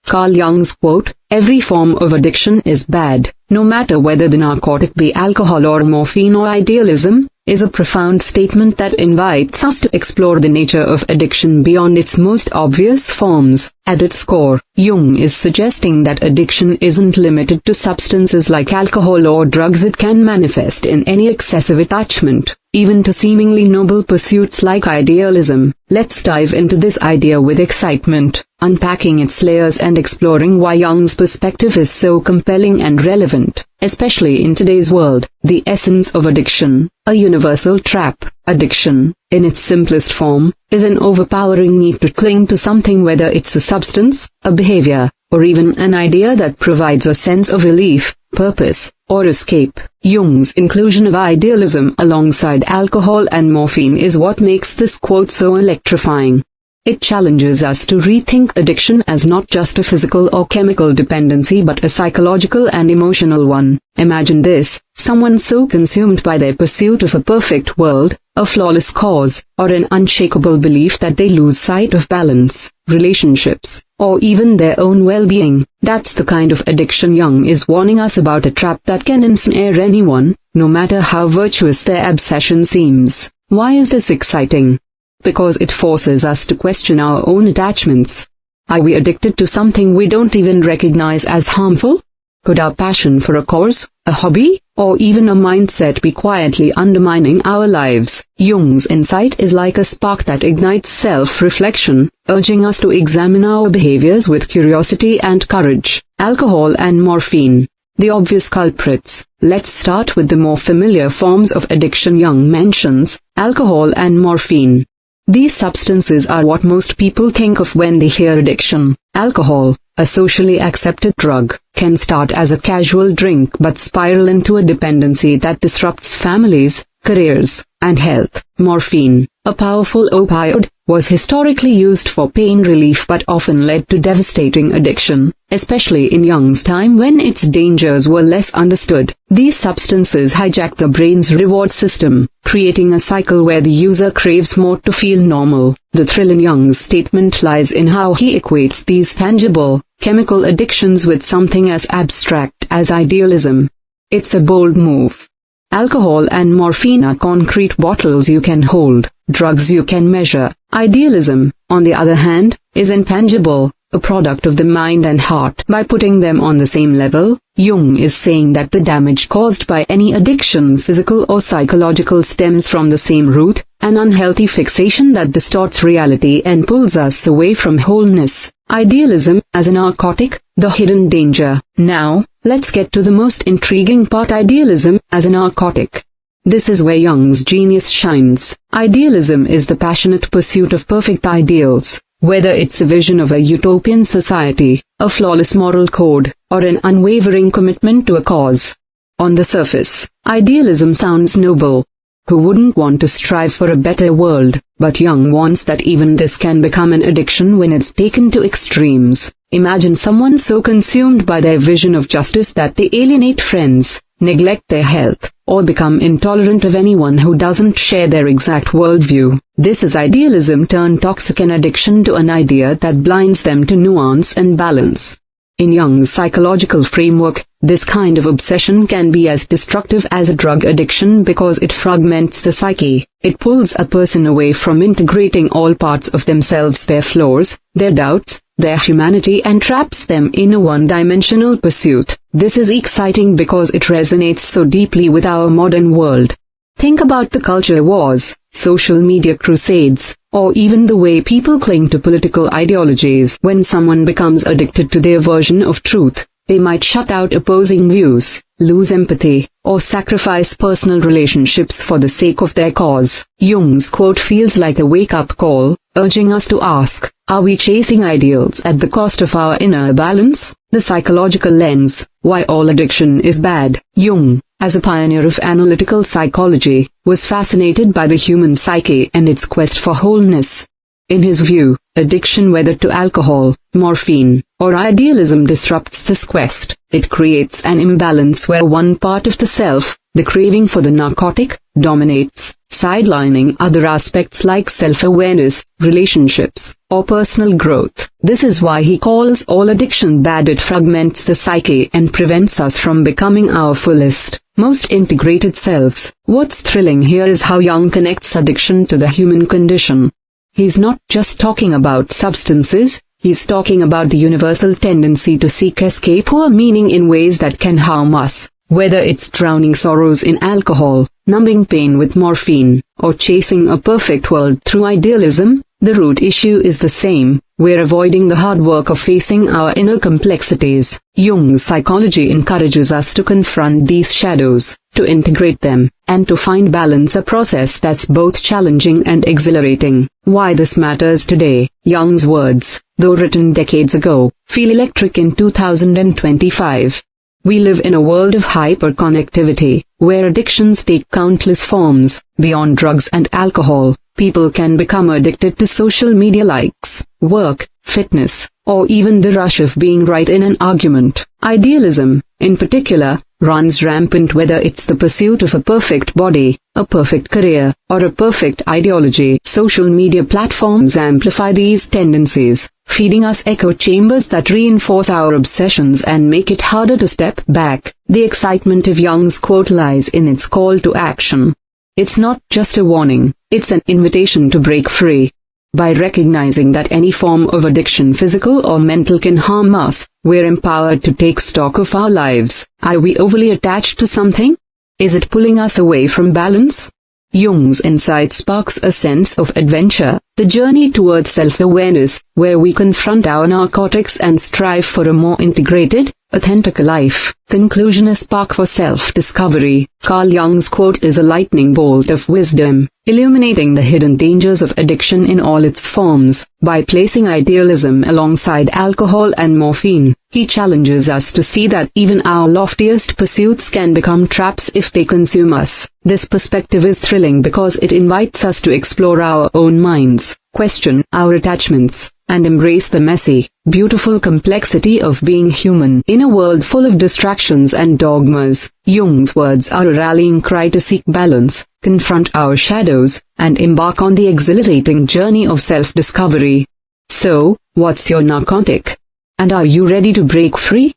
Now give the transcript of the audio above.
Carl Jung's quote, "Every form of addiction is bad, no matter whether the narcotic be alcohol or morphine or idealism," is a profound statement that invites us to explore the nature of addiction beyond its most obvious forms. At its core, Jung is suggesting that addiction isn't limited to substances like alcohol or drugs. It can manifest in any excessive attachment, even to seemingly noble pursuits like idealism. Let's dive into this idea with excitement, unpacking its layers and exploring why Jung's perspective is so compelling and relevant, especially in today's world. The essence of addiction, a universal trap. Addiction, in its simplest form, is an overpowering need to cling to something, whether it's a substance, a behavior, or even an idea that provides a sense of relief, purpose, or escape. Jung's inclusion of idealism alongside alcohol and morphine is what makes this quote so electrifying. It challenges us to rethink addiction as not just a physical or chemical dependency but a psychological and emotional one. Imagine this: someone so consumed by their pursuit of a perfect world, a flawless cause, or an unshakable belief that they lose sight of balance, relationships, or even their own well-being. That's the kind of addiction Jung is warning us about, a trap that can ensnare anyone, no matter how virtuous their obsession seems. Why is this exciting? Because it forces us to question our own attachments. Are we addicted to something we don't even recognize as harmful? Could our passion for a cause, a hobby, or even a mindset be quietly undermining our lives? Jung's insight is like a spark that ignites self-reflection, urging us to examine our behaviors with curiosity and courage. Alcohol and morphine, the obvious culprits. Let's start with the more familiar forms of addiction Jung mentions: alcohol and morphine. These substances are what most people think of when they hear addiction. Alcohol, a socially accepted drug, can start as a casual drink but spiral into a dependency that disrupts families, careers, and health. Morphine, a powerful opioid, was historically used for pain relief but often led to devastating addiction, especially in Jung's time when its dangers were less understood. These substances hijack the brain's reward system, creating a cycle where the user craves more to feel normal. The thrill in Jung's statement lies in how he equates these tangible, chemical addictions with something as abstract as idealism. It's a bold move. Alcohol and morphine are concrete bottles you can hold, drugs you can measure. Idealism, on the other hand, is intangible, a product of the mind and heart. By putting them on the same level, Jung is saying that the damage caused by any addiction, physical or psychological, stems from the same root, an unhealthy fixation that distorts reality and pulls us away from wholeness. Idealism, as a narcotic, the hidden danger. Now, let's get to the most intriguing part: idealism as a narcotic. This is where Jung's genius shines. Idealism is the passionate pursuit of perfect ideals, whether it's a vision of a utopian society, a flawless moral code, or an unwavering commitment to a cause. On the surface, idealism sounds noble. Who wouldn't want to strive for a better world? But Jung warns that even this can become an addiction when it's taken to extremes. Imagine someone so consumed by their vision of justice that they alienate friends, neglect their health, or become intolerant of anyone who doesn't share their exact worldview. This is idealism turned toxic, an addiction to an idea that blinds them to nuance and balance. In Jung's psychological framework, this kind of obsession can be as destructive as a drug addiction because it fragments the psyche. It pulls a person away from integrating all parts of themselves, their flaws, their doubts, their humanity, and traps them in a one-dimensional pursuit. This is exciting because it resonates so deeply with our modern world. Think about the culture wars, social media crusades, or even the way people cling to political ideologies. When someone becomes addicted to their version of truth, they might shut out opposing views, lose empathy, or sacrifice personal relationships for the sake of their cause. Jung's quote feels like a wake-up call, urging us to ask, are we chasing ideals at the cost of our inner balance? The psychological lens, why all addiction is bad. Jung, as a pioneer of analytical psychology, was fascinated by the human psyche and its quest for wholeness. In his view, addiction, whether to alcohol, morphine, or idealism, disrupts this quest. It creates an imbalance where one part of the self, the craving for the narcotic, dominates, sidelining other aspects like self-awareness, relationships, or personal growth. This is why he calls all addiction bad. It fragments the psyche and prevents us from becoming our fullest, most integrated selves. What's thrilling here is how Jung connects addiction to the human condition. He's not just talking about substances, he's talking about the universal tendency to seek escape or meaning in ways that can harm us. Whether it's drowning sorrows in alcohol, numbing pain with morphine, or chasing a perfect world through idealism, the root issue is the same. We're avoiding the hard work of facing our inner complexities. Jung's psychology encourages us to confront these shadows, to integrate them, and to find balance, a process that's both challenging and exhilarating. Why this matters today. Jung's words, though written decades ago, feel electric in 2025. We live in a world of hyperconnectivity, where addictions take countless forms. Beyond drugs and alcohol, people can become addicted to social media likes, work, fitness, or even the rush of being right in an argument. Idealism, in particular, runs rampant, whether it's the pursuit of a perfect body, a perfect career, or a perfect ideology. Social media platforms amplify these tendencies, feeding us echo chambers that reinforce our obsessions and make it harder to step back. The excitement of Jung's quote lies in its call to action. It's not just a warning, it's an invitation to break free. By recognizing that any form of addiction, physical or mental, can harm us, we're empowered to take stock of our lives. Are we overly attached to something? Is it pulling us away from balance? Jung's insight sparks a sense of adventure, the journey towards self-awareness, where we confront our narcotics and strive for a more integrated, authentic life. Conclusion: a spark for self-discovery. Carl Jung's quote is a lightning bolt of wisdom, illuminating the hidden dangers of addiction in all its forms. By placing idealism alongside alcohol and morphine, he challenges us to see that even our loftiest pursuits can become traps if they consume us. This perspective is thrilling because it invites us to explore our own minds, question our attachments, and embrace the messy, beautiful complexity of being human. In a world full of distractions and dogmas, Jung's words are a rallying cry to seek balance, confront our shadows, and embark on the exhilarating journey of self-discovery. So, what's your narcotic? And are you ready to break free?